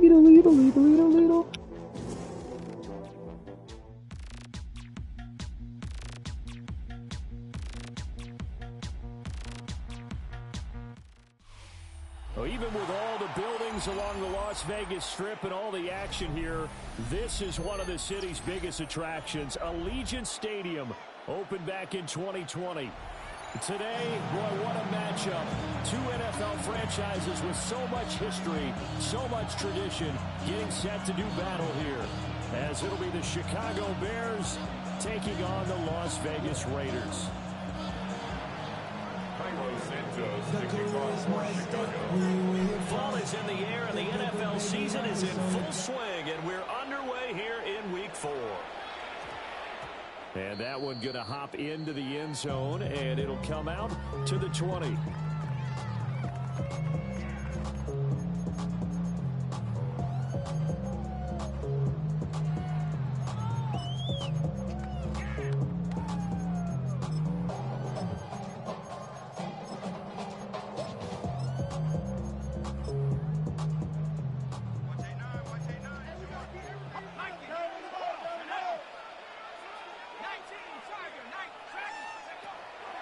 Little. Well, even with all the buildings along the Las Vegas Strip and all the action here, this is one of the city's biggest attractions. Allegiant Stadium opened back in 2020. Today, boy, what a matchup. Two NFL franchises with so much history, so much tradition, getting set to do battle here. As it'll be the Chicago Bears taking on the Las Vegas Raiders. Fall is in the air, and the NFL season is in full swing, and we're underway here in Week 4. And that one going to hop into the end zone, and it'll come out to the 20.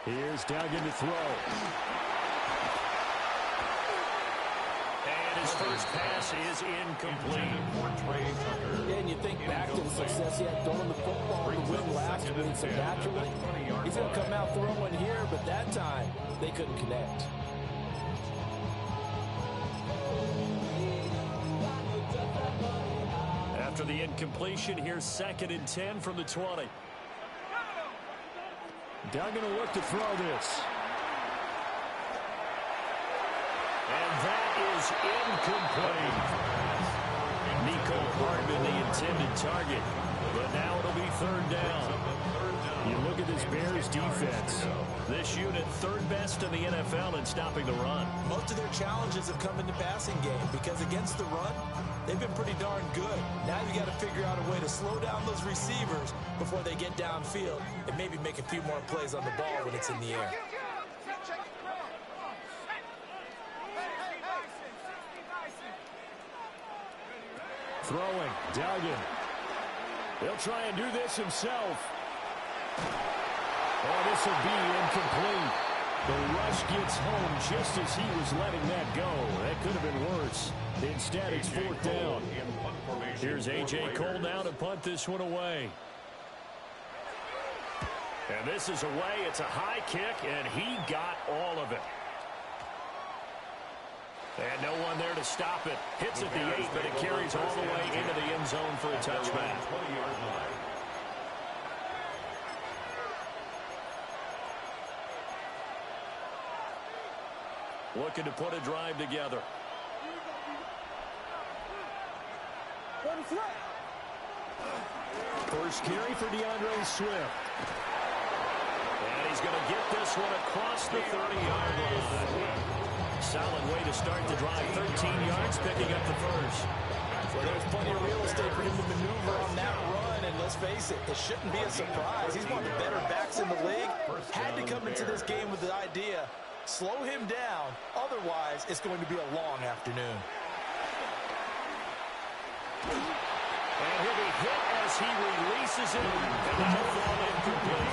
Here's Duggan to throw. And his first pass is incomplete. And you think back to the success he had throwing the football to win last week, so naturally, he's going to come out throwing here, but that time, they couldn't connect. After the incompletion, here's 2nd and 10 from the 20. Duggan will look to throw this. And that is incomplete. Nico Hardman, the intended target. But now it'll be 3rd down. You look at this Bears defense. This unit 3rd best in the NFL in stopping the run. Most of their challenges have come in the passing game because against the run, they've been pretty darn good. Now you got to figure out a way to slow down those receivers before they get downfield and maybe make a few more plays on the ball when it's in the air. Throwing, Duggan. He'll try and do this himself. Oh, this will be incomplete. The rush gets home just as he was letting that go. That could have been worse. Instead, it's 4th down. Here's A.J. Cole now to punt this one away. And this is away. It's a high kick, and he got all of it. And no one there to stop it. Hits at the 8, but it carries all the way into the end zone for a touchback. Looking to put a drive together. First carry for DeAndre Swift. And he's going to get this one across the 30-yard line. Solid way to start the drive. 13 yards, picking up the first. Well, there's plenty of real estate for him to maneuver on that run, and let's face it, it shouldn't be a surprise. He's one of the better backs in the league. Had to come into this game with the idea, slow him down, otherwise it's going to be a long afternoon. And he'll be hit as he releases it. And that'll fall incomplete.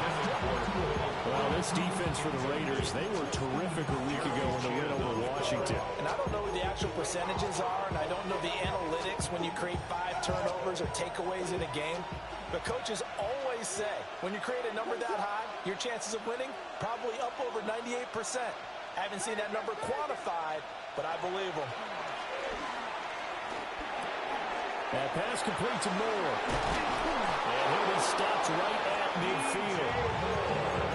Well, this defense for the Raiders, they were terrific a week ago in the win over Washington. And I don't know what the actual percentages are, and I don't know the analytics when you create 5 turnovers or takeaways in a game. But coaches always say, when you create a number that high, your chances of winning probably up over 98%. I haven't seen that number quantified, but I believe them. That pass complete to Moore. And he'll be stopped right at midfield.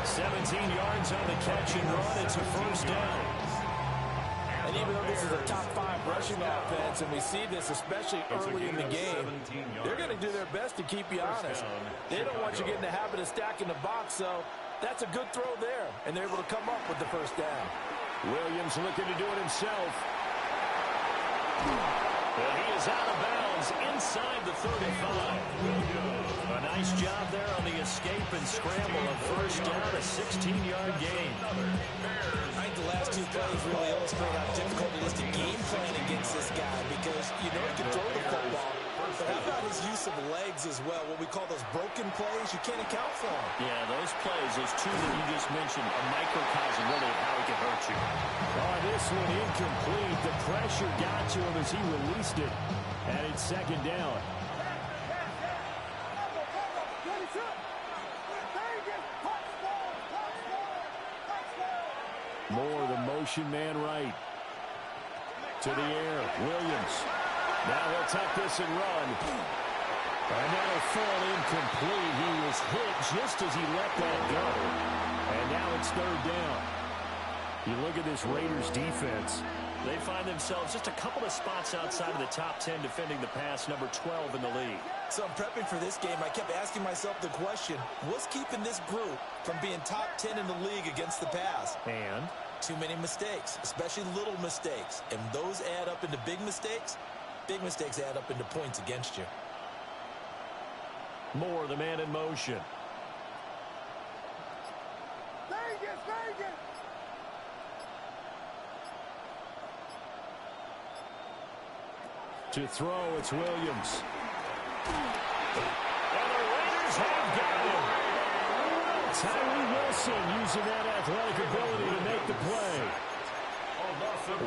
17 yards on the catch and run. It's a first down. And even though this is a top 5 rushing offense, and we see this especially early in the game, they're going to do their best to keep you honest. They don't want you getting the habit of stacking the box, so that's a good throw there. And they're able to come up with the first down. Williams looking to do it himself. And he is out of bounds inside the 35. A nice job there on the escape and scramble. A first down, a 16-yard gain. I think the last 2 plays really illustrate how difficult it is to game plan against this guy because you know he can throw the football. But how about his use of legs as well? What we call those broken plays, you can't account for them. Yeah, those plays, those two that you just mentioned, a microcosm really of how he can hurt you. Oh, this one incomplete. The pressure got to him as he released it. And it's second down. Moore, the motion man right. To the air, Williams. Now he'll tuck this and run. And that'll fall incomplete. He was hit just as he let that go. And now it's third down. You look at this Raiders defense. They find themselves just a couple of spots outside of the top 10 defending the pass, number 12 in the league. So I'm prepping for this game. I kept asking myself the question, what's keeping this group from being top 10 in the league against the pass? And too many mistakes, especially little mistakes. And those add up into big mistakes. Big mistakes add up into points against you. Moore, the man in motion. Vegas! To throw, it's Williams. And the Raiders have got him. Tyree Wilson using that athletic ability to make the play.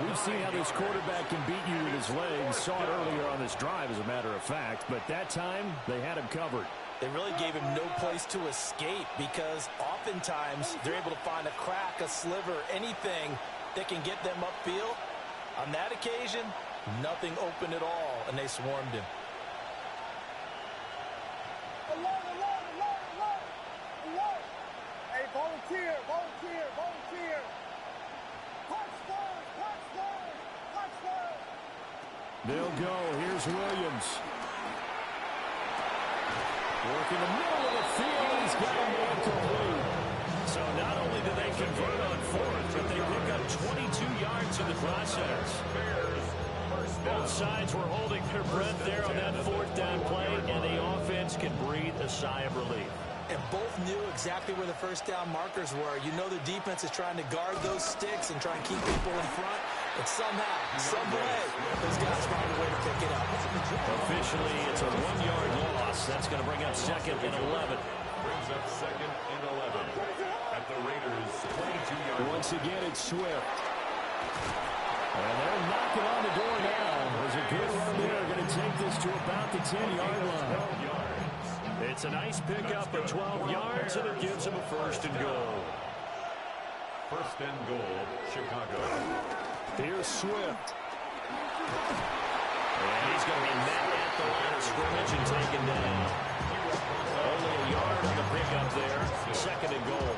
We've seen how this quarterback can beat you with his legs. Saw it earlier on this drive, as a matter of fact. But that time, they had him covered. They really gave him no place to escape because oftentimes they're able to find a crack, a sliver, anything that can get them upfield. On that occasion, nothing open at all, and they swarmed him. Alert! Hey, volunteer! Touchdown! They'll go. Here's Williams. Working the middle of the field. He's got him incomplete. So not only do they convert on fourth, but they pick up 22 yards in the process. Both sides were holding their breath there on that fourth down play, and the offense can breathe a sigh of relief. And both knew exactly where the first down markers were. You know the defense is trying to guard those sticks and try and keep people in front. But somehow, some way, those guys found a way to pick it up. Officially, it's a 1-yard loss. That's going to bring up second and 11. Brings up second and 11 at the Raiders' 22-yard line. Once again, it's Swift. And they're knocking on the door now. There's a good run there. Going to take this to about the 10-yard line. It's a nice pickup of 12 yards, and it gives them a first and goal. First and goal, Chicago. Here's Swift. And he's going to be met at the line of scrimmage and taken down. Only a yard on the pickup there. Second and goal.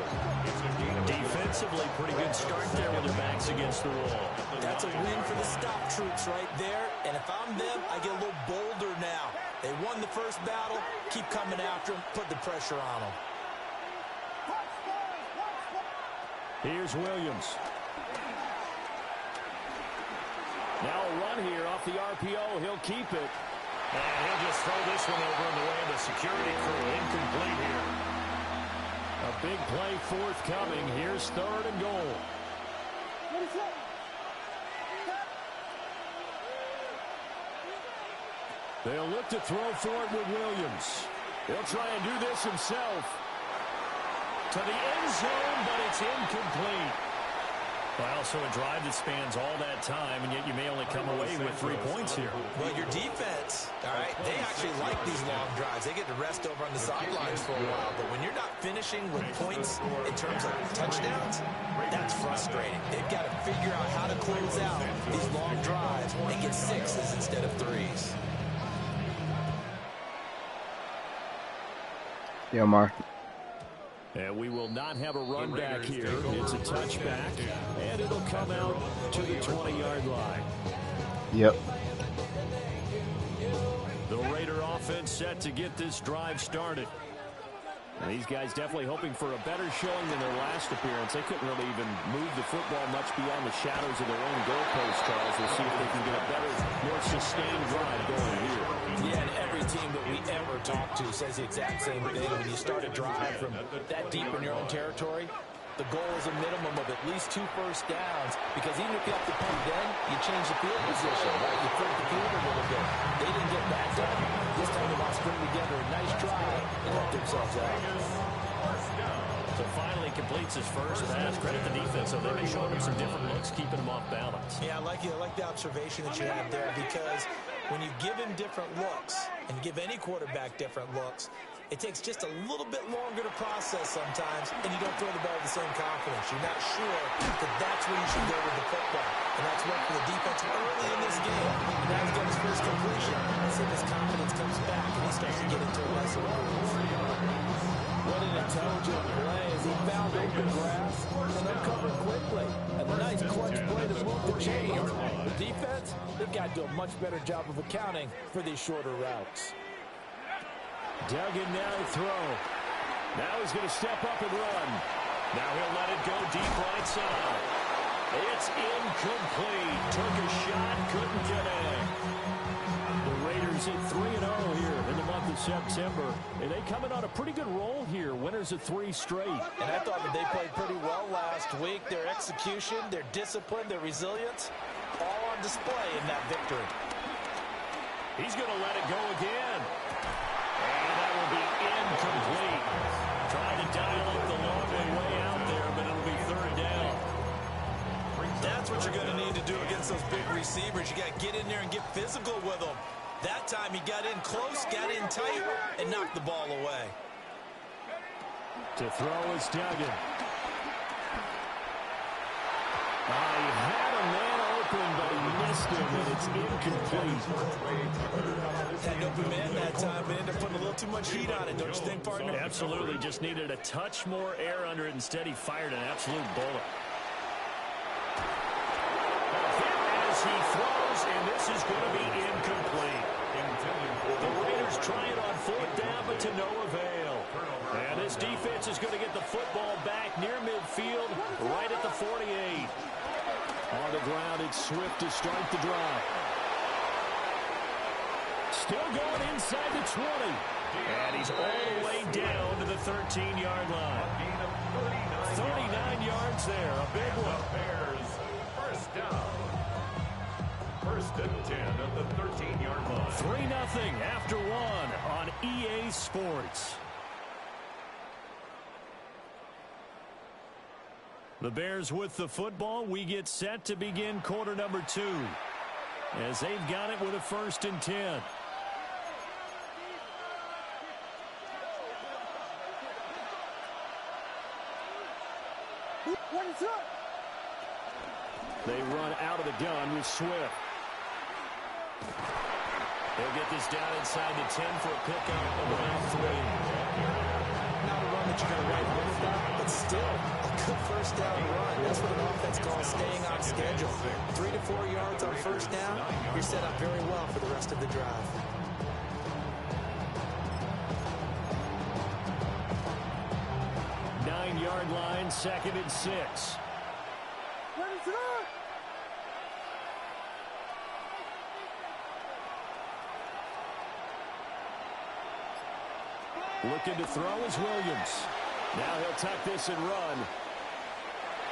Defensively, pretty good start there with their backs against the wall. That's a win for the stop troops right there. And if I'm them, I get a little bolder now. They won the first battle. Keep coming after them. Put the pressure on them. Here's Williams. Now a run here off the RPO. He'll keep it. And he'll just throw this one over in the way of the security crew. Incomplete here. A big play forthcoming. Here's third and goal. They'll look to throw for it with Williams. He'll try and do this himself. To the end zone, but it's incomplete. Well, so a drive that spans all that time, and yet you may only come away with 3 points here. Well, your defense, all right, they actually like these long drives. They get to rest over on the sidelines for a while. But when you're not finishing with points in terms of touchdowns, that's frustrating. They've got to figure out how to close out these long drives and get sixes instead of threes. Yeah, Mark. And we will not have a run back here. It's a touchback, and it'll come out to the 20-yard line. Yep. The Raider offense set to get this drive started. And these guys definitely hoping for a better showing than their last appearance. They couldn't really even move the football much beyond the shadows of their own goalpost, Charles. We'll see if they can get a better, more sustained drive going here. Yeah, and every team that we ever talk to says the exact same thing. When you start a drive from that deep in your own territory, The goal is a minimum of at least 2 first downs, because even if you have to punt then, you change the field position, right? You flip the field a little bit. They didn't get that done. This time they want to string together a nice drive and help themselves out. So finally completes his first pass. Credit the defense. So they've been showing him some different looks, keeping him off balance. Yeah, I like the observation that you have there, because when you give him different looks, and you give any quarterback different looks, it takes just a little bit longer to process sometimes, and you don't throw the ball with the same confidence. You're not sure that that's where you should go with the football. And that's worked for the defense early in this game. And now he's got his first completion. Let's see if his confidence comes back and he starts to get into a lesson. What an intelligent play as he found open grass and uncovered quickly. And a nice clutch play to move the chains. The defense, they've got to do a much better job of accounting for these shorter routes. Duggan now to throw. Now he's going to step up and run. Now he'll let it go deep right side. It's incomplete. Took a shot, couldn't connect. The Raiders at 3-0 here in the month of September. And they coming on a pretty good roll here. Winners of 3 straight. And I thought that they played pretty well last week. Their execution, their discipline, their resilience, all on display in that victory. He's going to let it go again. And that will be incomplete. Trying to dial up the long way out there, but it'll be 3rd down. That's what you're going to need to do against those big receivers. You got to get in there and get physical with them. That time he got in close, got in tight, and knocked the ball away. To throw is Duggan. He had a man open, but he missed him, and it's incomplete. Had an open man that time, but ended up putting a little too much heat on it, don't you think, partner? Absolutely. Just needed a touch more air under it. Instead, he fired an absolute bullet. As he throws, and this is going to be incomplete. The Raiders trying on 4th down, but to no avail. And this defense is going to get the football back near midfield, right at the 48. On the ground, it's Swift to start the drive. Still going inside the 20. And he's all the way down to the 13-yard line. 39 yards there, a big one. Bears, first down. 1st and 10 at the 13-yard line. 3-0 after 1 on EA Sports. The Bears with the football. We get set to begin quarter number 2. As they've got it with a 1st and 10. What is up? They run out of the gun with Swift. They'll get this down inside the 10 for a pickup around 3. Not a run that you're going to write home about, but still a good 1st down run. That's what an offense calls staying on schedule. 3 to 4 yards on 1st down, you're set up very well for the rest of the drive. Nine-yard line, 2nd and 6. What is up? Looking to throw is Williams. Now he'll tuck this and run.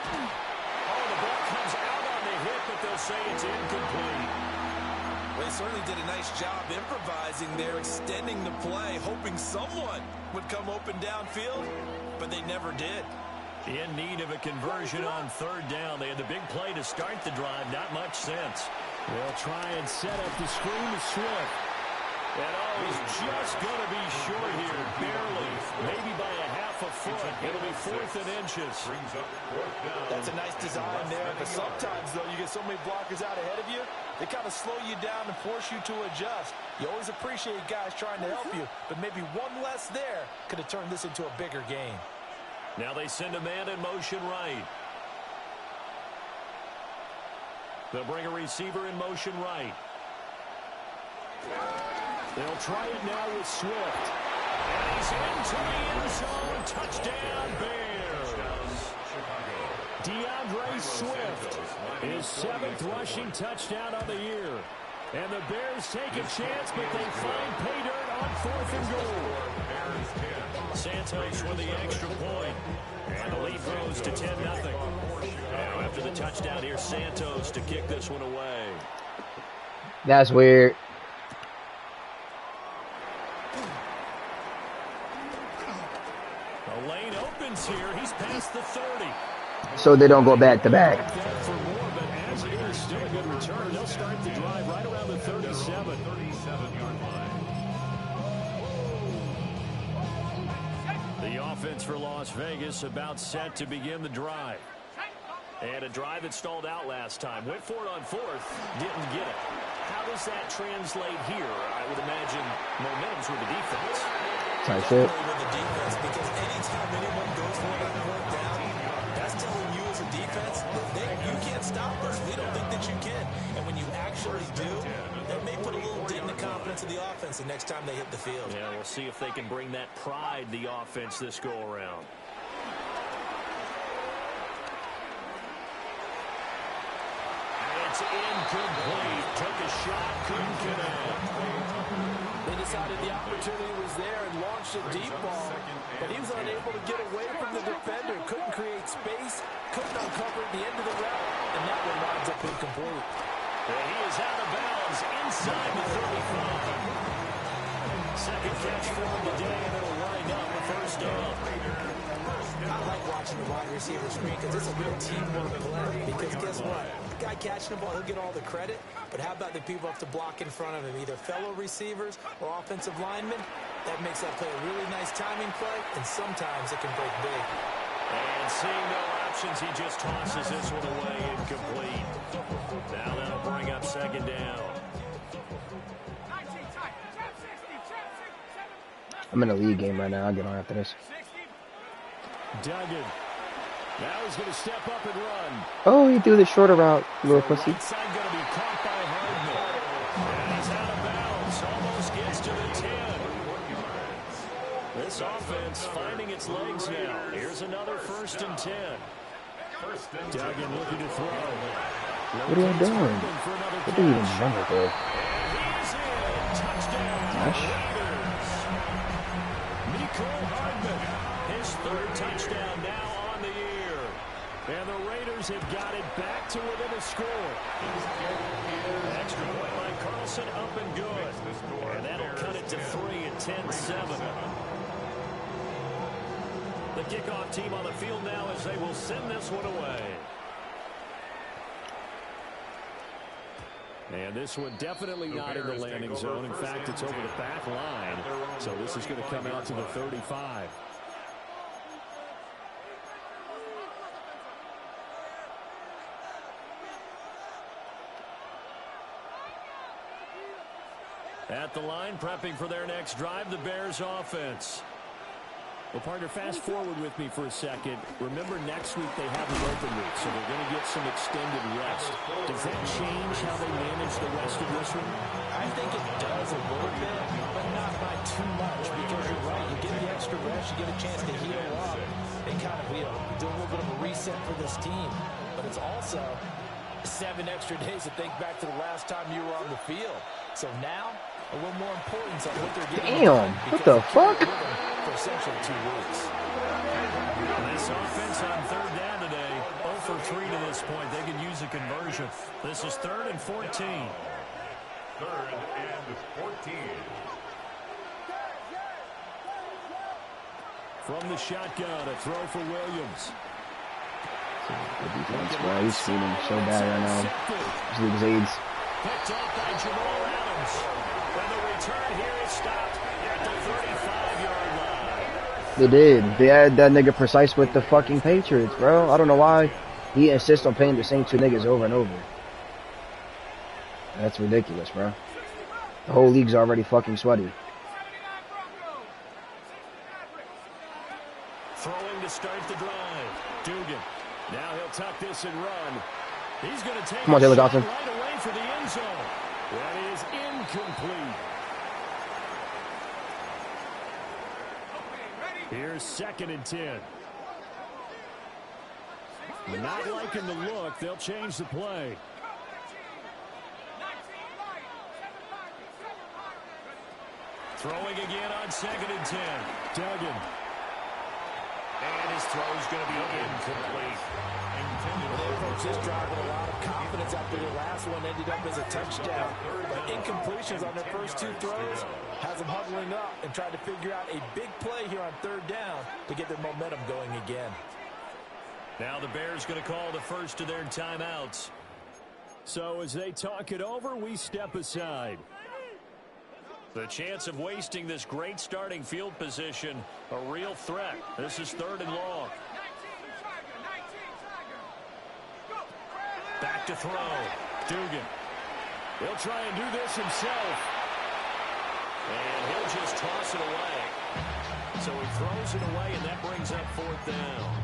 Oh, the ball comes out on the hit, but they'll say it's incomplete. Well, he certainly did a nice job improvising there, extending the play, hoping someone would come open downfield, but they never did. In need of a conversion on 3rd down. They had the big play to start the drive. Not much sense. They'll try and set up the screen to Swift. And he's just going to be short here, barely, maybe by a half a foot. It'll be 4th and inches. That's a nice design there, but sometimes, though, you get so many blockers out ahead of you, they kind of slow you down and force you to adjust. You always appreciate guys trying to help you, but maybe one less there could have turned this into a bigger game. Now they send a man in motion right. They'll bring a receiver in motion right. They'll try it now with Swift. And he's into the end zone. Touchdown, Bears. DeAndre Swift, his 7th rushing touchdown of the year. And the Bears take a chance, but they find pay dirt on 4th and goal. Santos with the extra point. And the lead grows to 10-0. Now after the touchdown, here's Santos to kick this one away. That's weird. The lane opens here. He's past the 30. So they don't go back to back. For more, but as it is, still a good return. They'll start the drive right around the 37. 37-yard line. The offense for Las Vegas about set to begin the drive. And a drive that stalled out last time. Went for it on fourth. Didn't get it. How does that translate here? I would imagine momentum's with the defense. Tight shit. With the defense, because anytime anyone goes for that fourth down, that's telling you as a defense that you can't stop us. We don't think that you can. And when you actually do, that may put a little dent in the confidence of the offense the next time they hit the field. Yeah, we'll see if they can bring that pride, the offense, this go around. It's incomplete. Took a shot, couldn't connect. They decided the opportunity was there and launched a deep ball, but he was unable to get away from the defender. Couldn't create space, couldn't uncover the end of the route, and that one winds up incomplete. And he is out of bounds inside the 35. Second catch for him today, and it'll wind up a first down. I like watching the wide receiver screen because it's a real teamwork play. Because guess what? The guy catching the ball, he'll get all the credit. But how about the people have to block in front of him, either fellow receivers or offensive linemen? That makes that play a really nice timing play, and sometimes it can break big. And seeing no options, he just tosses this one away incomplete. Now that'll bring up second down. I'm in a league game right now. I'll get on after this. Duggan. Now he's going to step up and run. Oh, he threw the shorter route, little pussy. Right side going to be caught by Hardman. And he's out of bounds. Almost gets to the 10. This offense finding its legs now. Here's another 1st and 10. Duggan looking to throw. What are you doing? What are you even running for? He's in. Touchdown. Gosh. His 3rd touchdown now on the year. And the Raiders have got it back to within a score. Extra point by Carlson, up and good. And that'll cut it to 3 at 10-7. The kickoff team on the field now as they will send this one away. And this one definitely not in the landing zone. In fact, it's over the back line. So this is going to come out to the 35. At the line, prepping for their next drive, the Bears offense. Well, partner, fast forward with me for a second. Remember, next week they have an open week, so they're going to get some extended rest. Does that change how they manage the rest of this one? I think it does a little bit, but not by too much, because you're right. You get the extra rest, you get a chance to heal up, and kind of do a little bit of a reset for this team. But it's also 7 extra days to think back to the last time you were on the field. So now, a little more importance on what they're getting. Damn, what the fuck? For essentially 2 weeks. This offense on 3rd down today, 0 for 3 to this point. They can use a conversion. This is 3rd and 14. 3rd and 14. From the shotgun, a throw for Williams. The defense, bro. He's shooting so bad right now. This league's AIDS. Picked off by Jamal Adams. And the return here is stopped at the 35-yard line. They did. They had that nigga precise with the fucking Patriots, bro. I don't know why he insists on paying the same 2 niggas over and over. That's ridiculous, bro. The whole league's already fucking sweaty. Throwing to start the drive. Dugan. Now he'll tuck this and run. He's going to take Come on, Taylor shot Dawson. right away for the end zone. That is incomplete. Here's 2nd and 10. Not liking the look. They'll change the play. Throwing again on 2nd and 10. Duggan. And his throw is going to be incomplete. They approached this drive with a lot of confidence after their last one ended up as a touchdown. But incompletions on their first two throws has them huddling up and trying to figure out a big play here on third down to get their momentum going again. Now the Bears going to call the first of their timeouts. So as they talk it over, we step aside. The chance of wasting this great starting field position, a real threat. This is 3rd and long. Back to throw. Dugan. He'll try and do this himself. And he'll just toss it away. So he throws it away, and that brings up 4th down.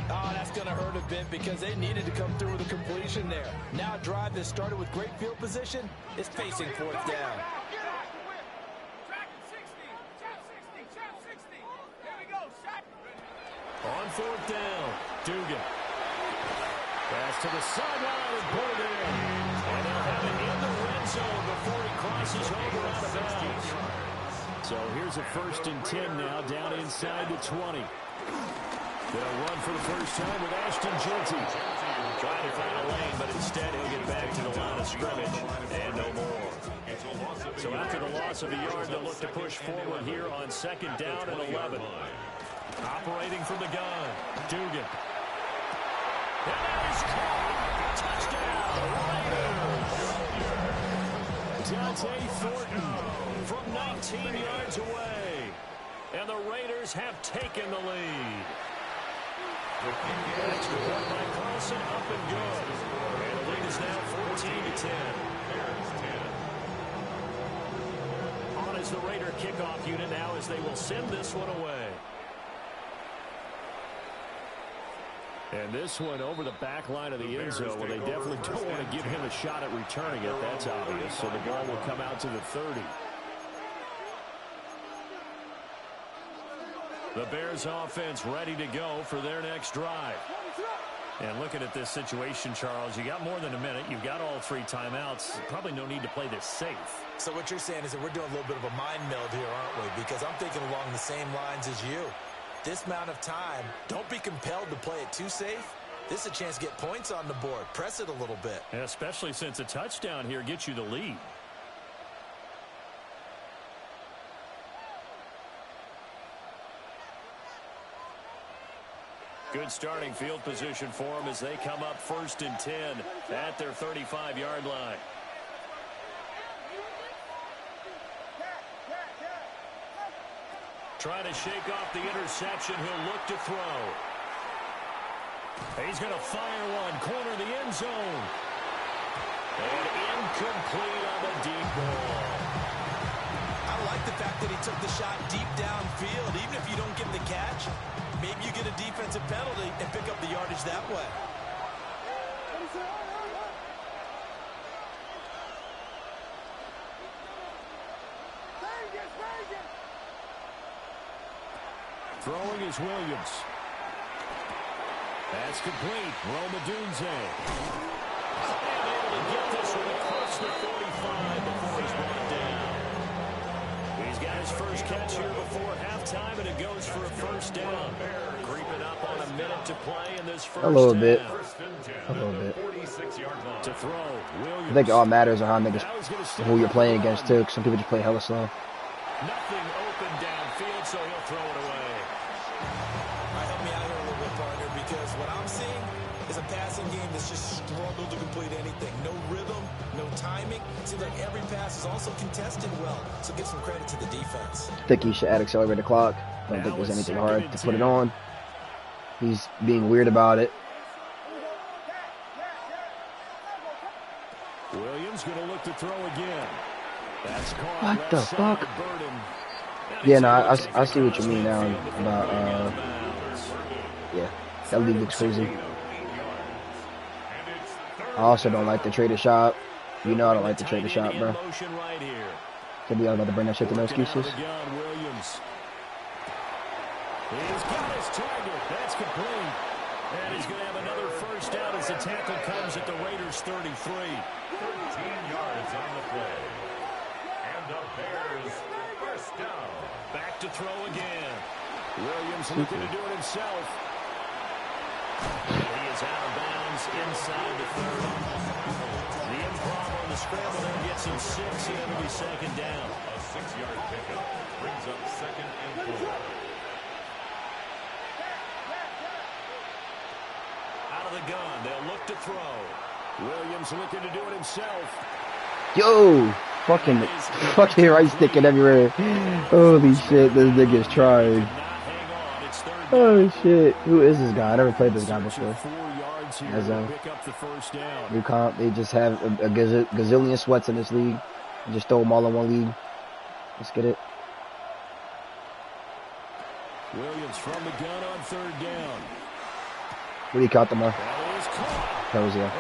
Oh, that's going to hurt a bit because they needed to come through with a completion there. Now a drive that started with great field position is facing 4th down. On 4th down, Dugan. Pass to the sideline and pulled in. And they'll have it in the red zone before he crosses over out of bounds. So here's a 1st and 10 now, down inside the 20. They'll run for the first time with Ashton Jeanty. Trying to find a lane, but instead he'll get back to the line of scrimmage and no more. So after the loss of a yard, they'll look to push forward here on 2nd down and 11. Operating from the gun, Dugan. And that is caught. Touchdown, Raiders. Dante Thornton from 19 yards away. And the Raiders have taken the lead. Extra point by Carlson, up and good. And the lead is now 14-10. On is the Raider kickoff unit now as they will send this one away. And this one over the back line of the end zone. Well, they definitely don't want to give him a shot at returning it. That's obvious. So the ball will come out to the 30. The Bears offense ready to go for their next drive. And looking at this situation, Charles, you got more than a minute. You've got all 3 timeouts. Probably no need to play this safe. So what you're saying is that we're doing a little bit of a mind meld here, aren't we? Because I'm thinking along the same lines as you. This amount of time, don't be compelled to play it too safe. This is a chance to get points on the board. Press it a little bit. Yeah, especially since a touchdown here gets you the lead. Good starting field position for them as they come up 1st and 10 at their 35-yard line. Trying to shake off the interception. He'll look to throw. He's going to fire one. Corner the end zone. And incomplete on the deep ball. I like the fact that he took the shot deep downfield. Even if you don't get the catch, maybe you get a defensive penalty and pick up the yardage that way. Throwing is Williams. That's complete. Roma Dunze. And able to get this one across the 45 before he's brought down. He's got his first catch here before halftime, and it goes for a 1st down. Creeping up on a minute to play in this first A little bit. down. A little bit. To throw, Williams. I think all matters are how niggas, who you're playing against, too. 'Cause some people just play hella slow. Nothing open downfield, so he'll throw it away. Help me out here a little bit, partner, because what I'm seeing is a passing game that's just struggled to complete anything. No rhythm, no timing. Seems like every pass is also contested well, so give some credit to the defense. I think he should add accelerated clock. I don't think there's anything hard to put it on. He's being weird about it. Williams going to look to throw again. That's caught. What the fuck? Burden. Yeah, no, I see what you mean now about, yeah, that league looks crazy. I also don't like the trader shop. You know I don't like the trader shop, bro. Could be about to bring that shit to no excuses. Williams. He's got his target. That's complete. And he's going to have another 1st down as the tackle comes at the Raiders' 33. 13 yards on the play. And the Bears 1st down. Back to throw again. Williams looking to do it himself. He is out of bounds inside the 30. The improv on the scramble there gets him 6, and it'll be second down. A 6-yard pickup brings up 2nd and 4. Out of the gun, they'll look to throw. Williams looking to do it himself. Yo, fucking right sticking everywhere. Holy shit, this nigga's trying. Oh shit, who is this guy? I never played this guy before. As new comp, they just have a gazillion sweats in this league. You just throw them all in one league. Let's get it. Williams from the gun on 3rd down. What do you count them on? Pros, yeah.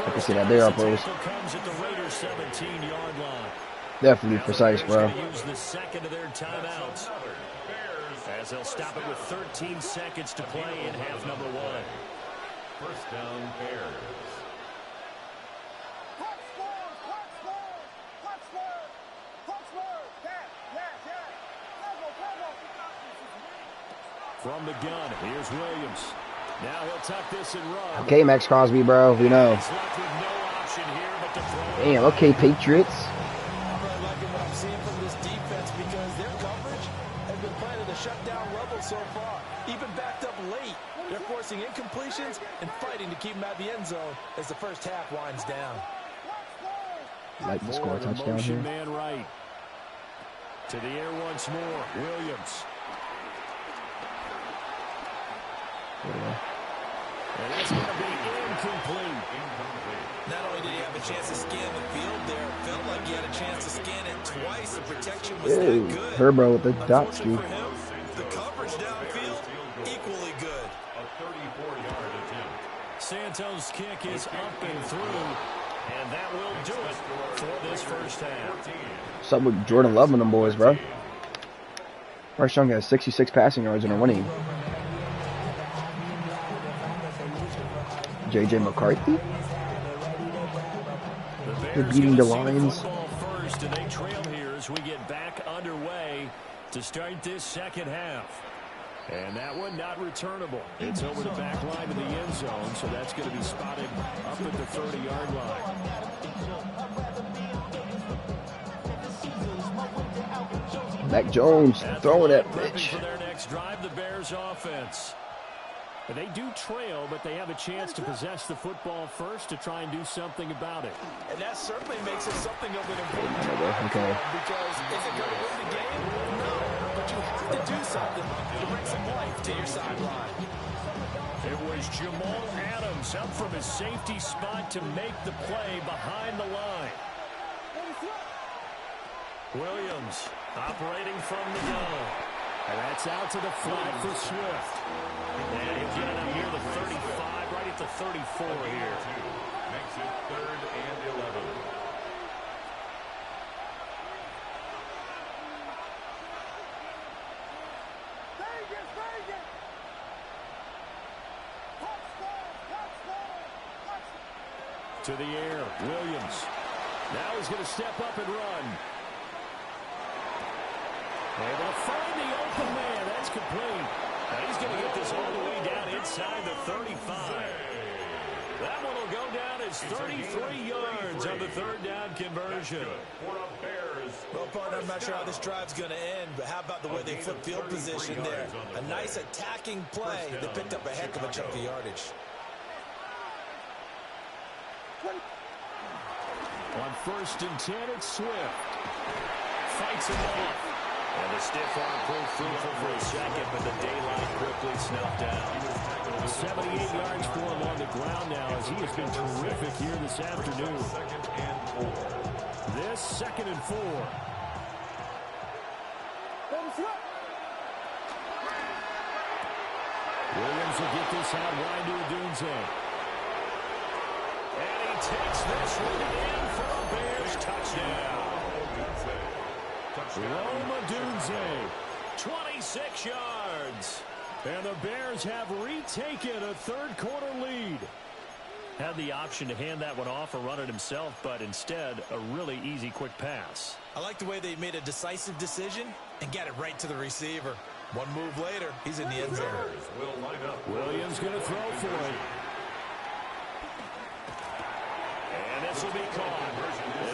I can see that. They are pros. Definitely precise, bro. Use the second of their timeouts as they'll stop it with 13 seconds to play in half number 1. First down, Bears. From the gun, here's Williams. Now he'll tuck this and run. Okay, Max Crosby, bro. We know. He's left with no option here but to throw. Damn, okay, Patriots. I'm really liking what I'm seeing from this defense because their coverage has been playing at a shutdown level so far. Even backed up late, they're forcing incompletions and fighting to keep them at the end zone as the first half winds down. Like to score a touchdown here. Man right. To the air once more. Williams. And it's going to be incomplete. Not only did he have a chance to scan the field there, it felt like he had a chance to scan it twice. The protection was that good. Herbo with the dot streak. For him, the coverage downfield, equally good. A 34-yard attempt. Santos' kick is up and through, and that will do it for this first half. What's up with Jordan Love and them boys, bro? Bryce Young has 66 passing yards in a winning. J.J. McCarthy? They're beating the Lions. First, and they trail here as we get back underway to start this second half. And that one not returnable. It's over the back line of the end zone, so that's going to be spotted up at the 30-yard line. Mac Jones throwing that bitch. For their next drive, the Bears offense. They do trail, but they have a chance to possess the football first to try and do something about it. And that certainly makes it something of an important Okay. because is it going to win the game? No, but you have to do something to bring some life to your sideline. It was Jamal Adams up from his safety spot to make the play behind the line. Williams operating from the gun. And that's out to the flat for Swift. And he'll get it up near the 35, right at the 34 here. Makes it 3rd and 11. To the air, Williams. Now he's going to step up and run. And they'll find the open man. That's complete. Now he's going to get this all the way down inside the 35. That one will go down as 33 yards on the 3rd down conversion. Well, partner, I'm not sure how this drive's going to end, but how about the way they flip field position there? A nice attacking play that picked up a heck of a chunk of yardage. On 1st and 10, it's Swift. Fights him off. And the stiff arm proved fruitful for a second, but the daylight quickly snuffed out. 78 yards for him on the ground now as he has been terrific here this afternoon. This 2nd and 4. Williams will get this out wide to Odunze. And he takes this one in for a Bears touchdown. Rome Odunze. 26 yards. And the Bears have retaken a 3rd quarter lead. Had the option to hand that one off or run it himself, but instead, a really easy quick pass. I like the way they made a decisive decision and got it right to the receiver. One move later, he's in the end zone. Williams going to throw for it. And this will be caught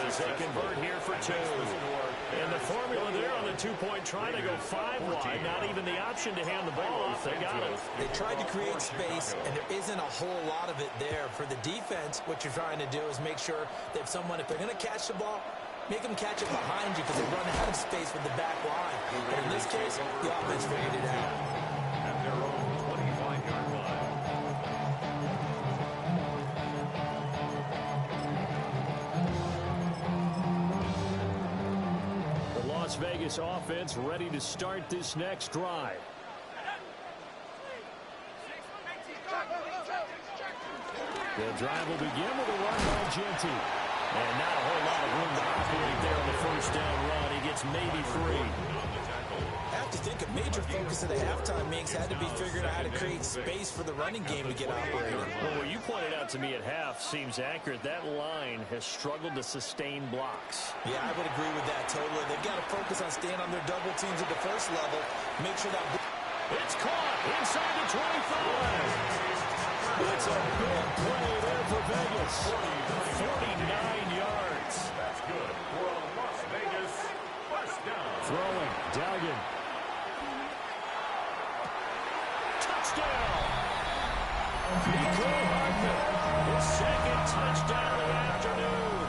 as they convert here for 2. And the formula there on the 2-point try to go 5 wide. Not even the option to hand the ball off. They got it. They tried to create space, and there isn't a whole lot of it there. For the defense, what you're trying to do is make sure that if they're going to catch the ball, make them catch it behind you because they run out of space with the back line. But in this case, the offense figured it out. At their own 25-yard line. The Las Vegas offense ready to start this next drive. The drive will begin with a run by Genty. And not a whole lot of room to operate there on the first down run. He gets maybe 3. I have to think a major focus of the halftime mix had to be figuring out how to create space for the running game to get operating. Well, what you pointed out to me at half seems accurate. That line has struggled to sustain blocks. Yeah, I would agree with that totally. They've got to focus on staying on their double teams at the first level. Make sure that... It's caught inside the 25. It's a big play there for Vegas. 49 yards. That's good for a Las Vegas first down. Throwing, Duggan. Touchdown. Nico Hardman, his second touchdown of the afternoon.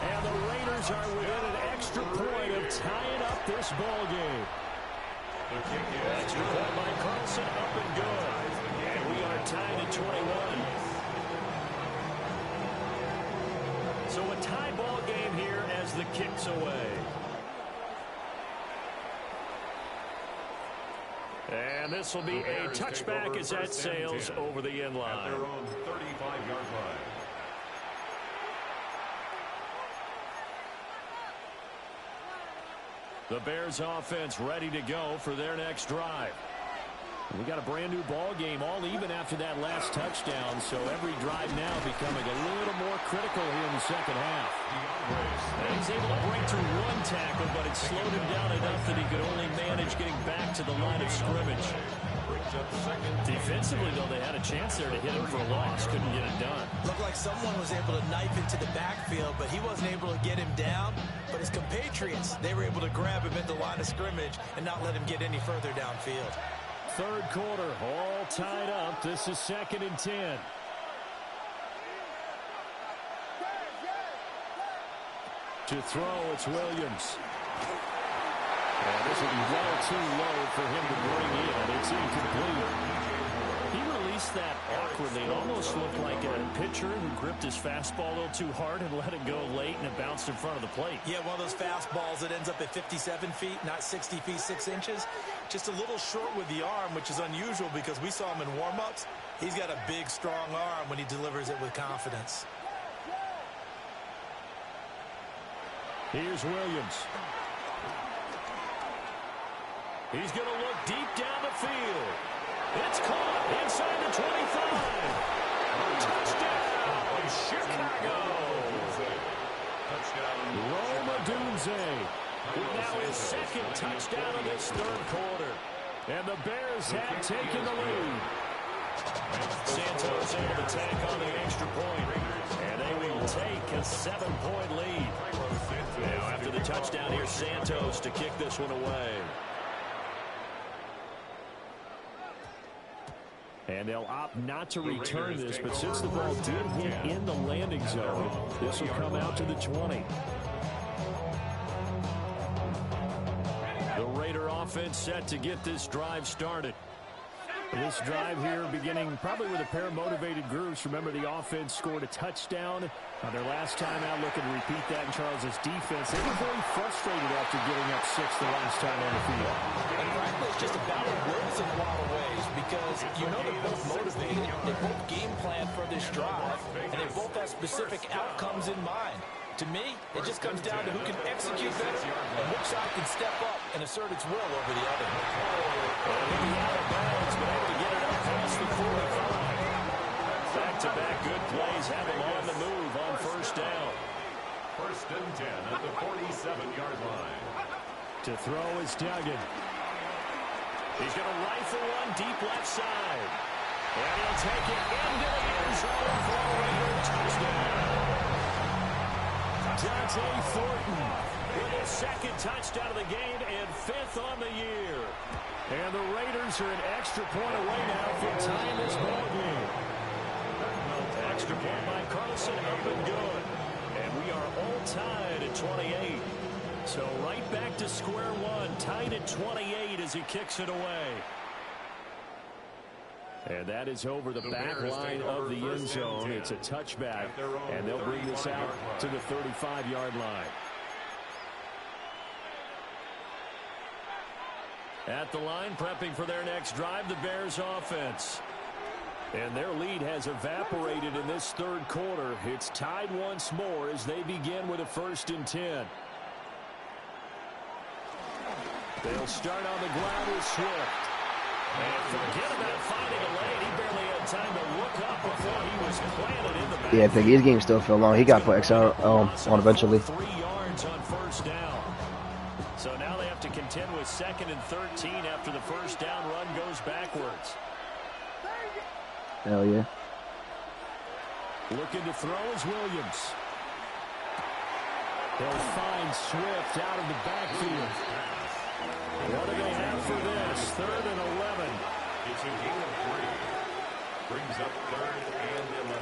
And the Raiders are within an extra point of tying up this ball game. Extra point by Carlson, up and good. And we are tied at 21. So a tie ball game here as the kick's away. And this will be a touchback as that sails over the end line. At their own 35-yard line. The Bears offense ready to go for their next drive. We got a brand new ball game, all even after that last touchdown, so every drive now becoming a little more critical here in the second half. And he's able to break through one tackle, but it slowed him down enough that he could only manage getting back to the line of scrimmage. Defensively, though, they had a chance there to hit him for a loss. Couldn't get it done. Looked like someone was able to knife into the backfield, but he wasn't able to get him down. But his compatriots, they were able to grab him at the line of scrimmage and not let him get any further downfield. Third quarter, all tied up. This is 2nd and 10. To throw, it's Williams. And this will be well too low for him to bring in. It's incomplete. He released that awkwardly. It almost looked like a pitcher who gripped his fastball a little too hard and let it go late, and it bounced in front of the plate. Yeah, one of those fastballs that ends up at 57 feet, not 60 feet, 6 inches. Just a little short with the arm, which is unusual because we saw him in warm-ups. He's got a big, strong arm when he delivers it with confidence. Here's Williams. He's going to look deep down the field. It's caught inside the 25. Touchdown, Chicago. Rome Odunze with now his second touchdown of this third quarter. And the Bears have taken the lead. Santos able to tack on the extra point. And they will take a 7-point lead. Now after the touchdown, here's Santos to kick this one away. And they'll opt not to return this, but since the ball did hit in the landing zone, this will come out to the 20. The Raider offense set to get this drive started. This drive here beginning probably with a pair of motivated groups. Remember, the offense scored a touchdown on their last time out. Looking to repeat that in Charles's defense. They were very frustrated after giving up 6 the last time on the field. And frankly, it's just a battle of wills in a lot of ways because you know they're both motivated. They both game plan for this drive, and they both have specific outcomes in mind. To me, it just comes down to who can execute better and which side can step up and assert its will over the other. Out of bounds, but able to get it up past the 45. Back-to-back good plays have him on the move on first down. 1st and 10 at the 47-yard line. To throw is Duggan. He's going to rifle one deep left side. And he'll take it into the end zone for a Raider touchdown. Dante Thornton with his second touchdown of the game and 5th on the year. And the Raiders are an extra point away now from tying this ball game. Extra point by Carlson, up and good. And we are all tied at 28. So right back to square one, tied at 28 as he kicks it away. And that is over the back line of the end zone. It's a touchback, and they'll bring this out to the 35-yard line. At the line, prepping for their next drive, the Bears offense. And their lead has evaporated in this third quarter. It's tied once more as they begin with a 1st and 10. They'll start on the ground with Swift. And forget about finding a lane. He barely had time to look up before he was planted in the back. Yeah, I think his game still feel long. He got put XR on eventually. 3 yards on 1st down. So now they have to contend with 2nd and 13 after the 1st down run goes backwards. Hell yeah. Looking to throw is Williams. They'll find Swift out of the backfield. What do they have for this? 3rd and 11. It's a gain of 3. Brings up 3rd and 11.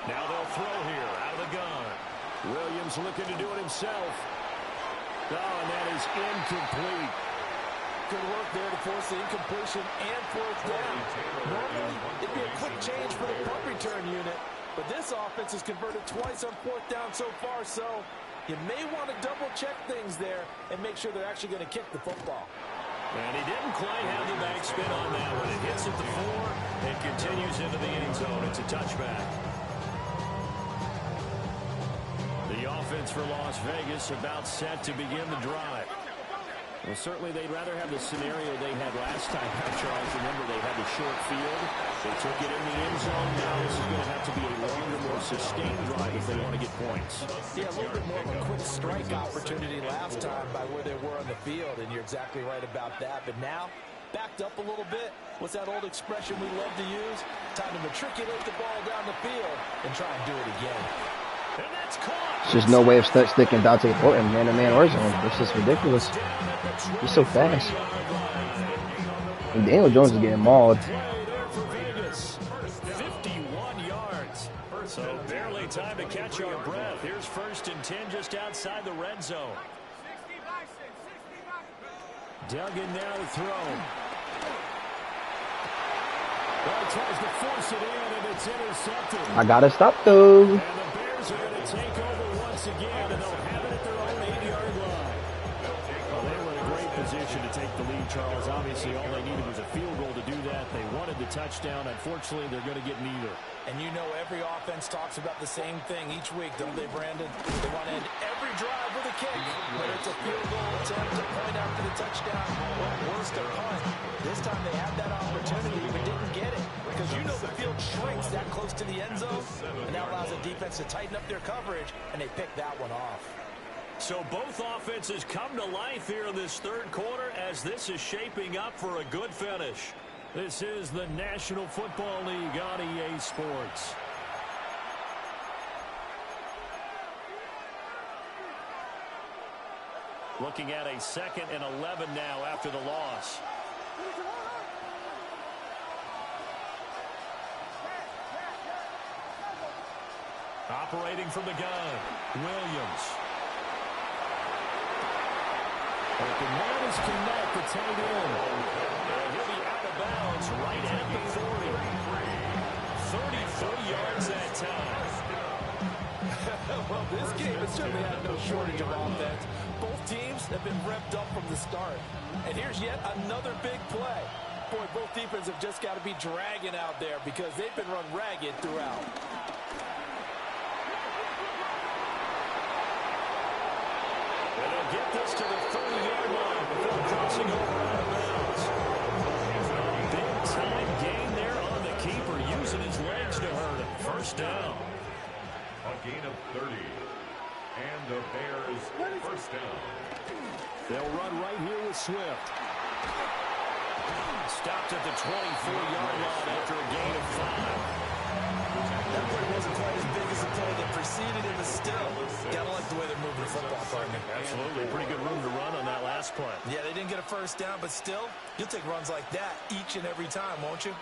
Now they'll throw here out of the gun. Williams looking to do it himself. Oh, and that is incomplete. Good work there to force the incompletion and 4th down. Normally, it'd be a quick change for the punt return unit, but this offense has converted twice on 4th down so far, so you may want to double-check things there and make sure they're actually going to kick the football. And he didn't quite have the backspin on that one. It hits at the 4 and continues into the end zone. It's a touchback. The offense for Las Vegas about set to begin the drive. Well, certainly they'd rather have the scenario they had last time. Charles, remember, they had the short field. They took it in the end zone. Now this is going to have to be a longer, more sustained drive if they want to get points. Yeah, a little bit more of a quick strike opportunity last time by where they were on the field, and you're exactly right about that. But now, backed up a little bit. What's that old expression we love to use? Time to matriculate the ball down the field and try and do it again. And that's caught. It's just no way of sticking Dante Thornton man-to-man or zone. This is ridiculous. He's so fast. And Daniel Jones is getting mauled. 51 yards. So barely time to catch our breath. Here's 1st and 10 just outside the red zone. Duggan now to throw. Well, he tries to force it in, and it's intercepted. I gotta stop though. And the Bears are going to take over once again, and they'll have it at their own 8-yard line. Well, they were in a great position to take the lead, Charles. Obviously, all they needed was a field goal to do that. They wanted the touchdown. Unfortunately, they're going to get neither. And you know every offense talks about the same thing each week, don't they, Brandon? They want to end every drive with a kick. Whether it's a field goal attempt, a point after the touchdown, or worse, a punt. This time they had that opportunity but didn't get it. Because you know the field shrinks that close to the end zone, and that allows the defense to tighten up their coverage, and they pick that one off. So both offenses come to life here in this third quarter as this is shaping up for a good finish. This is the National Football League on EA Sports. Looking at a 2nd and 11 now after the loss. Operating from the gun, Williams. Open man is connect, the tight end. And he'll be out of bounds right at the 40. 33 yards that time. Well, this game has certainly had no shortage of offense. Both teams have been revved up from the start. And here's yet another big play. Boy, both defenses have just got to be dragging out there because they've been run ragged throughout. And they'll get this to the 30-yard line before crossing over out of bounds. Big time using his legs to hurt him. First down. A gain of 30. And the Bears first down. They'll run right here with Swift. Stopped at the 24-yard line after a gain of 5. That play wasn't quite as big as the play that preceded it, but still, gotta like the way they're moving the football, partner. Absolutely. Pretty good room to run on that last play. Yeah, they didn't get a first down, but still, you'll take runs like that each and every time, won't you?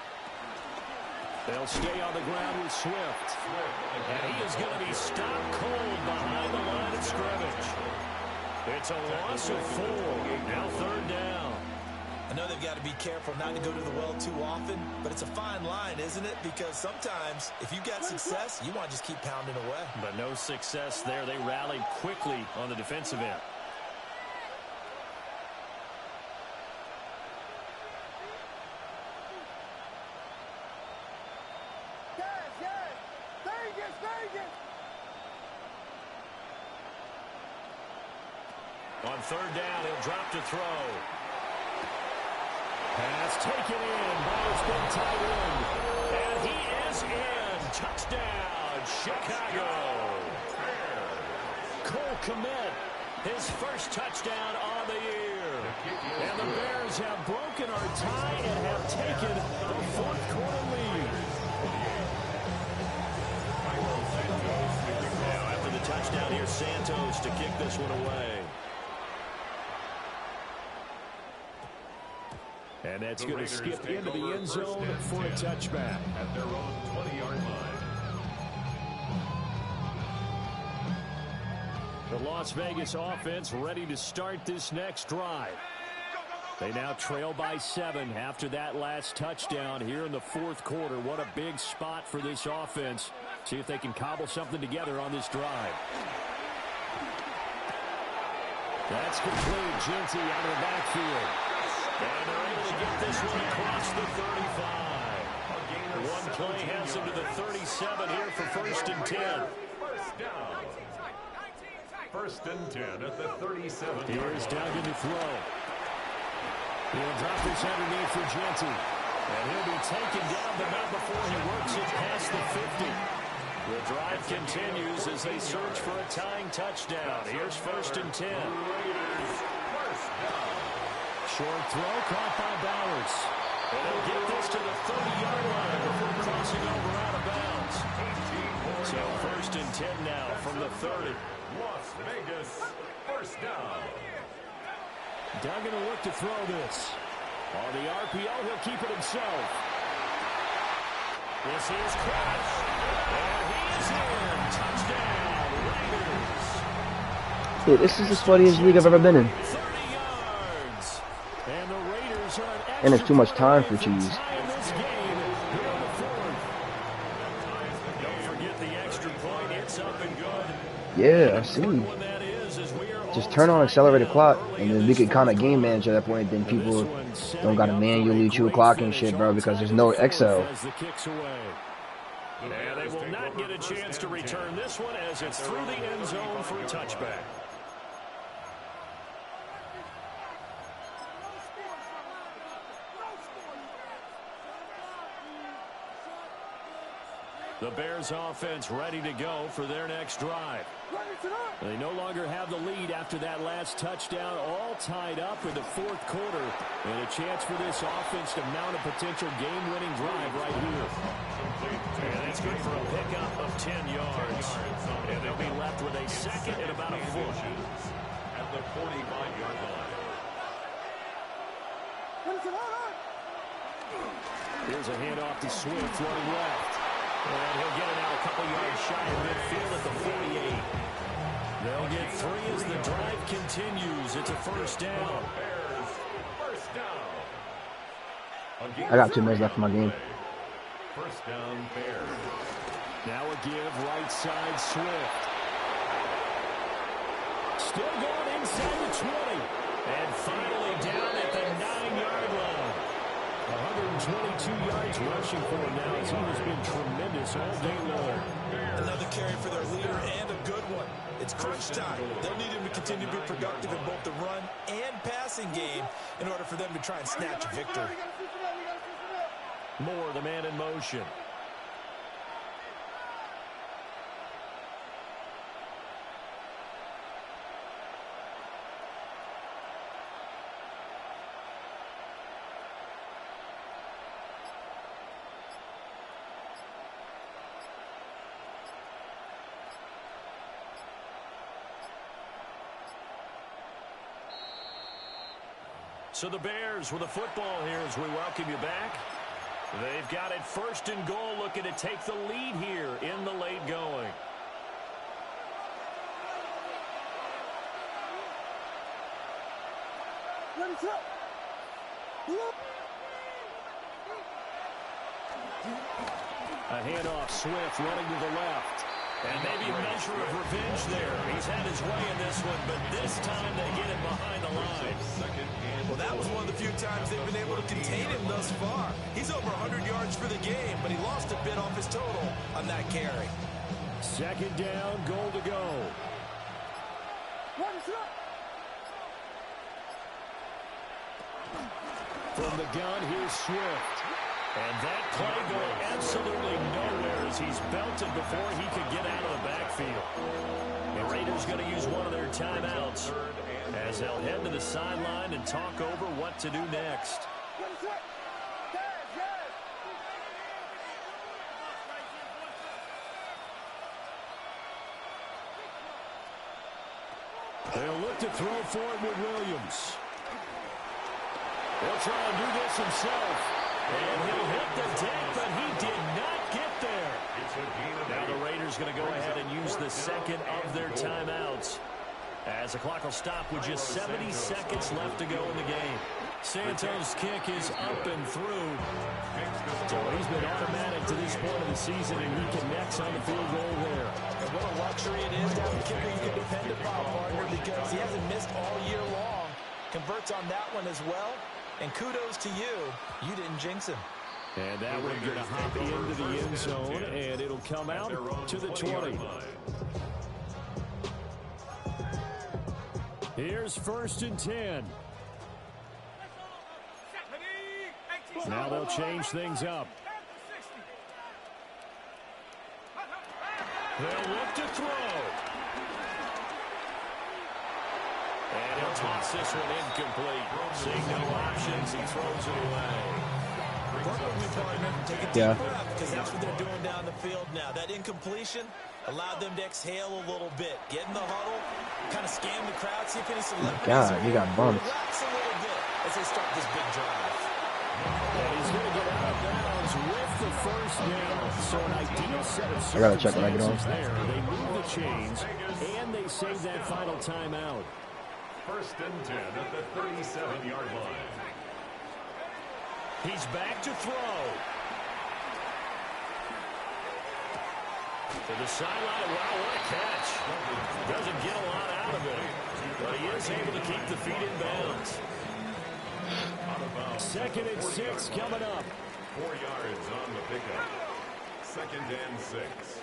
They'll stay on the ground with Swift. And he is going to be stopped cold behind the line of scrimmage. It's a loss of 4. Now third down. I know they've got to be careful not to go to the well too often, but it's a fine line, isn't it? Because sometimes, if you've got success, you want to just keep pounding away. But no success there. They rallied quickly on the defensive end. On third down, he'll drop to throw. Pass taken in by his big tight end. And he is in. Touchdown, Chicago. Cole Kmet, his first touchdown on the year. And the Bears have broken our tie and have taken the fourth quarter lead. Now after the touchdown, here's Santos to kick this one away. And that's going to skip into the end zone for a touchback. At their own 20-yard line. The Las Vegas offense ready to start this next drive. They now trail by 7 after that last touchdown here in the fourth quarter. What a big spot for this offense. See if they can cobble something together on this drive. That's complete. Genty out of the backfield. And they're able to get this one across the 35. One play has him to the 37 here for first and 10. First down. First and 10 at the 37. Here's Duggan to throw. He'll drop this underneath for Genty. And he'll be taken down, but not before he works it past the 50. The drive continues as they search for a tying touchdown. Here's first and 10. Short throw caught by Bowers. And they'll get this to the 30-yard line before crossing over out of bounds. So first and 10 now from the 30. Las Vegas, first down. Duggan will look to throw this. On the RPO, he'll keep it himself. This is Crush. And he is in. Touchdown, Raiders. Dude, this is the funniest league I've ever been in. 30 yards. And the Raiders are an extra And it's too much time for cheese. in this game here in the fourth. Don't forget the extra point. It's up and good. Yeah, I see. When that is we are Just turn on accelerated clock, and then we can kind of game manage at that point. Then people don't got to manually chew a clock and shit, bro, because there's no Excel. As the kicks away. And they will not get a chance to return this one as it's through the end zone for a touchback. The Bears offense ready to go for their next drive. They no longer have the lead after that last touchdown, all tied up in the fourth quarter. And a chance for this offense to mount a potential game-winning drive right here. And that's good for a pickup of 10 yards. And they'll be left with a second and about a foot. At the 45-yard line. Here's a handoff to Swift running left. And he'll get it out a couple yards shy of midfield at the 48. They'll get 3 as the drive continues. It's a first down. Bears, first down. I got 2 minutes left in my game. First down, Bears. Now a give right side Swift. Still going inside the 20. And finally down at the 9-yard line. 122 yards rushing for him now. His team has been tremendous all day long. Another carry for their leader and a good one. It's crunch time. They'll need him to continue to be productive in both the run and passing game in order for them to try and snatch a victory. Moore, the man in motion. So the Bears with a football here as we welcome you back. They've got it 1st and goal, looking to take the lead here in the late going. A handoff, Swift running to the left. And maybe a measure of revenge there. He's had his way in this one, but this time they get him behind the line. Well, that was one of the few times they've been able to contain him thus far. He's over 100 yards for the game, but he lost a bit off his total on that carry. 2nd down, goal to go. From the gun, here's Swift. And that play going absolutely nowhere as he's belted before he could get out of the backfield. The Raiders going to use one of their timeouts as they'll head to the sideline and talk over what to do next. They'll look to throw for it with Williams. He'll try and do this himself. And he'll hit the deck, but he did not get there. Now the Raiders going to go ahead and use the 2nd of their timeouts as the clock will stop with just 70 seconds left to go in the game. Santos' kick is up and through. So he's been automatic to this point of the season, and he connects on the field goal there. And what a luxury it is to have a kicker you can depend upon, partner, because he hasn't missed all year long. Converts on that one as well. And kudos to you. You didn't jinx him. And that one's going to hop into the end zone, and it'll come out to the 20. Here's 1st and 10. Now they'll change things up. They'll look to throw. And he'll toss this one incomplete. Seeing no options, he throws it away. Take a deep breath, because that's what they're doing down the field now. That incompletion allowed them to exhale a little bit. Get in the huddle, kind of scan the crowd, see if any celebrities God, you got bumped. Relax a little bit as they start this big drive. And he's going to get out of bounds with the 1st down. So an ideal set of I gotta check when I get on. there. They move the chains, and they save that final timeout. 1st and 10 at the 37-yard line. He's back to throw. To the sideline. Wow, what a catch. Doesn't get a lot out of it, but he is able to keep the feet in bounds. 2nd and 6 coming up. 4 yards on the pickup. 2nd and 6.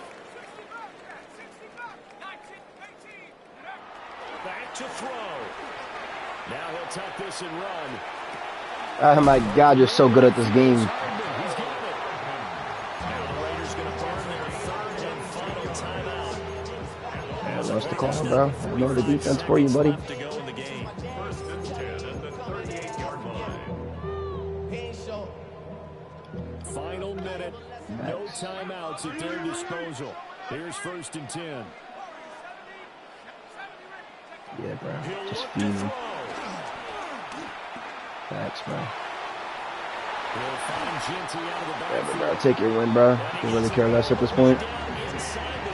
Back to throw. Now he'll tuck this and run. Oh my God, you're so good at this game. He's got it. Now the Raiders going to burn their 3rd and final timeout. That's the call, bro. I know the defense for you, buddy. To go in the game. 1st and 10 at the 38-yard line. Final minute. No timeouts at their disposal. Here's 1st and 10. Yeah, bro. He'll Just look to feed throw. me. Facts, bro. He'll find Ginty out of the Yeah, but backfield. bro, take your win, bro. You really care less at this point.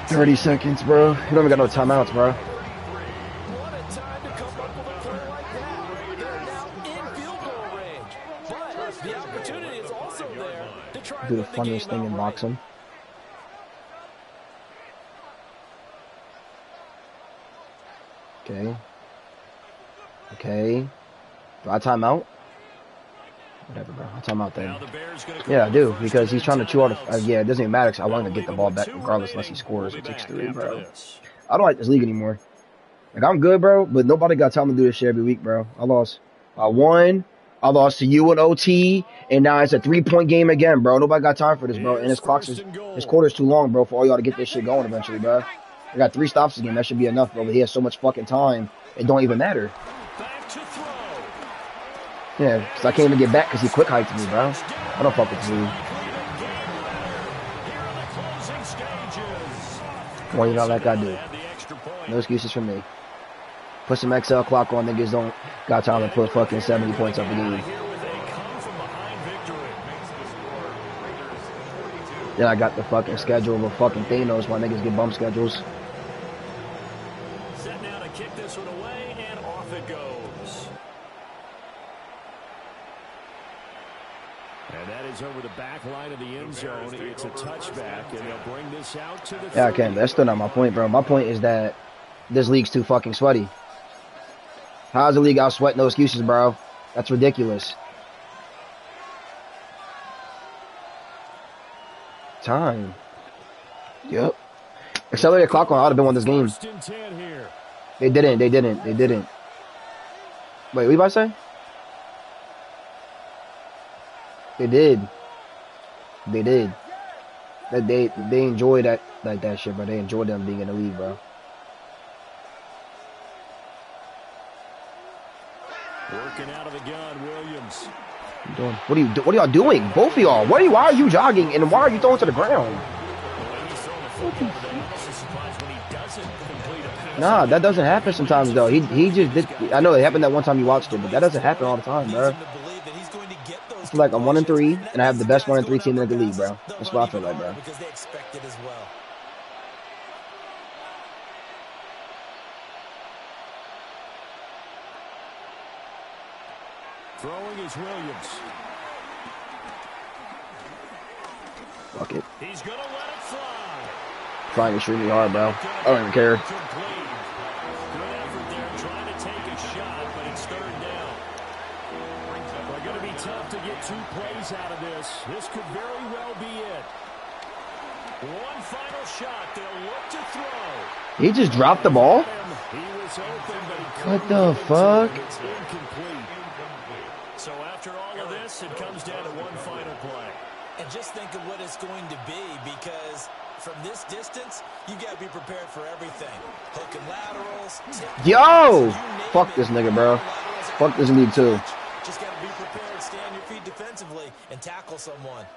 30 seconds, bro. You don't even got no timeouts, bro. What a time to come up with a play like that. They're now in field goal range. But the opportunity is also there to try Do and the win funniest game thing in outright. boxing. Okay. Okay. Do I time out? Whatever, bro. I'll time out then. Now the Bears gonna call Yeah, I do, the because first he's trying to chew out. timeouts. Yeah, it doesn't even matter because I want him to get the ball back Two regardless unless he remaining. scores We'll at be back 6-3, after bro. this. I don't like this league anymore. Like, I'm good, bro, but nobody got time to do this shit every week, bro. I lost. I won. I lost to you in OT, and now it's a 3-point game again, bro. Nobody got time for this, bro. And his clock is, his quarter's too long, bro, for all y'all to get this shit going eventually, bro. I got 3 stops again. That should be enough, bro. But he has so much fucking time, it don't even matter. Back to throw. Yeah, because I can't even get back because he quick hiked me, bro. I don't fuck with this league. Come on, you know like I do. No excuses for me. Put some XL clock on. Niggas don't got time to put fucking 70 points up a game. Then I got the fucking schedule of fucking Thanos. My niggas get bump schedules. Set now to kick this one away, and off it goes. And that is over the back line of the end zone. It's a touchback, and they'll bring this out to the 30. Yeah, I can. That's still not my point, bro. My point is that this league's too fucking sweaty. How's the league out sweat? No excuses, bro. That's ridiculous. Time. Yep. Accelerated clock on. I would have been won this game. They didn't. Wait, what you about to say? They did. They enjoy that shit, bro. They enjoy them being in the league, bro. Working out of the gun, Williams. What are y'all doing? Both of y'all. Why are you jogging and why are you throwing to the ground? Nah, that doesn't happen sometimes though. He just did. I know it happened that one time you watched it, but that doesn't happen all the time, bro. I feel like I'm 1-3, and I have the best 1-3 team in the league, bro. That's what I feel like, bro. Throwing is Williams. Fuck it. He's gonna let it fly. Flying extremely hard, bro. I don't even care. Good effort there, trying to take a shot, but it's third down. They're going to be tough to get 2 plays out of this. This could very well be it. One final shot. They'll look to throw. He just dropped the ball? He was open, but he what the fuck? It's incomplete. So after all of this, it comes down to one final play. And just think of what it's going to be, because from this distance, you got to be prepared for everything. Hook and laterals. Yo! Fuck this nigga, bro. Fuck this league, too. Just got to be prepared, stay on your feet defensively, and tackle someone.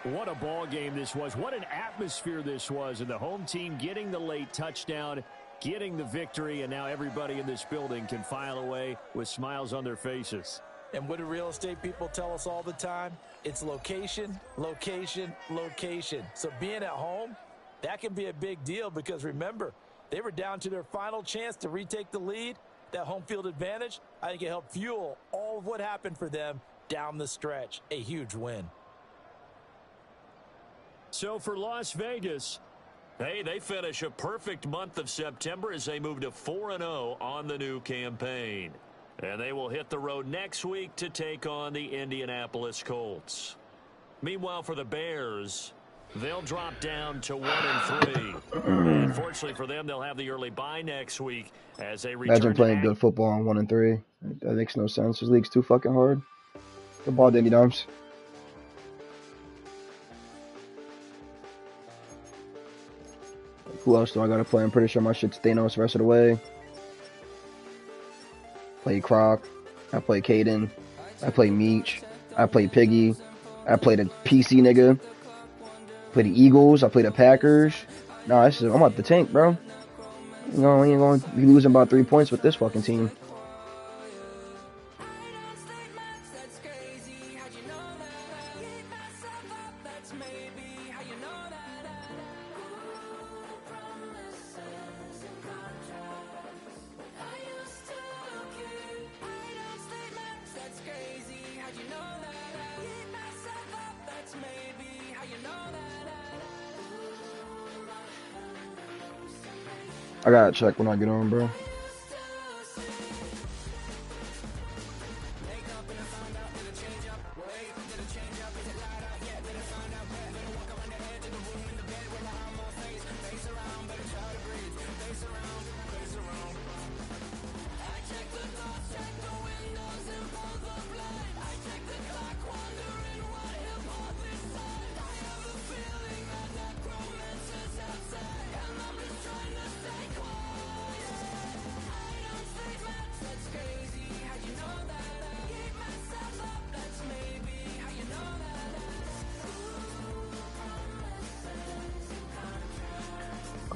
What a ball game this was. What an atmosphere this was. And the home team getting the late touchdown, getting the victory, and now everybody in this building can file away with smiles on their faces. And what do real estate people tell us all the time? It's location, location, location. So being at home, that can be a big deal because, remember, they were down to their final chance to retake the lead. That home field advantage, I think it helped fuel all of what happened for them down the stretch. A huge win. So for Las Vegas, hey, they finish a perfect month of September as they move to 4-0 on the new campaign. And they will hit the road next week to take on the Indianapolis Colts. Meanwhile, for the Bears, they'll drop down to 1-3. Unfortunately for them, they'll have the early bye next week as they return. Imagine playing good football on 1-3. That makes no sense. This league's too fucking hard. Good ball, Danny Dumps. Who else do I gotta play? I'm pretty sure my shit's Thanos the rest of the way. Play Croc. I play Caden. I play Meech. I play Piggy. I play the PC nigga. Play the Eagles. I play the Packers. Nah, I'm about the tank, bro. You know, we ain't going to be losing about 3 points with this fucking team. I gotta check when I get on, bro.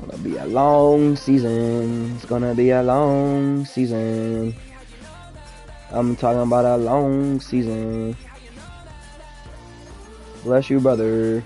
Gonna be a long season. It's gonna be a long season. I'm talking about a long season. Bless you, brother.